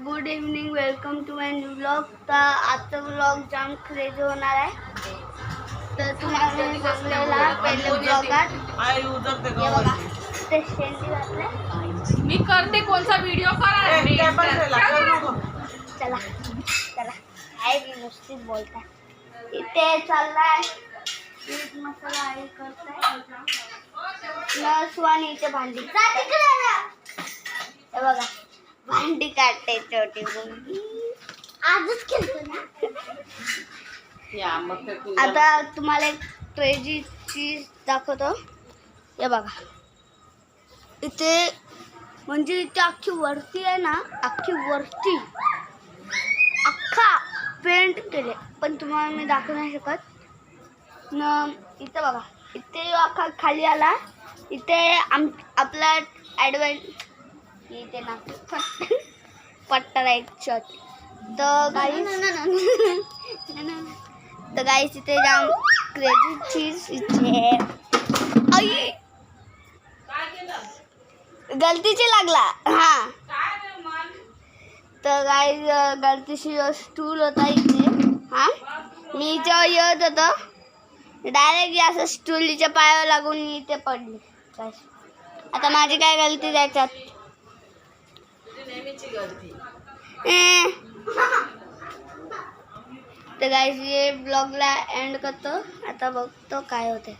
Good evening, welcome to my new blog. तर आजचा blog जाम crazy होणार आहे. तर तुम्हाला मी सांगलेला पहिले ब्लॉगात ते शेंडी घातले. मी करते कोणता व्हिडिओ करा. चला चला आहे मी नुसतीच बोलता. इथे चाललाय मीठ मसाला आहे करताय नसवानी. इथे भांडी हे बघा, भांडी काढते छोटी मुलगी. आजच खेळतो ना. आता तुम्हाला एक क्रेझी चीज दाखवतो. हे बघा, इथे म्हणजे इथे अख्खी वरती आहे ना, अख्खी वरती अख्खा पेंट केले, पण तुम्हाला मी दाखवू नाही शकत न. इथे बघा, इथे अख्खा खाली आला. इथे आपला इथे ना पट्टा एक शॉट. तर गाईस इथे जाम क्रेझी चीज इथे आई गलतीची लागला. हा तर गाईस गलतीशी स्टूल होता इथे. हा मी जेव्हा येत होतो डायरेक्ट असं स्टूलच्या पायावर लागून मी इथे पडली. आता माझी काय गलती त्याच्यात. तर गाईस ये ब्लॉगला एंड करतो. आता बघतो काय होते.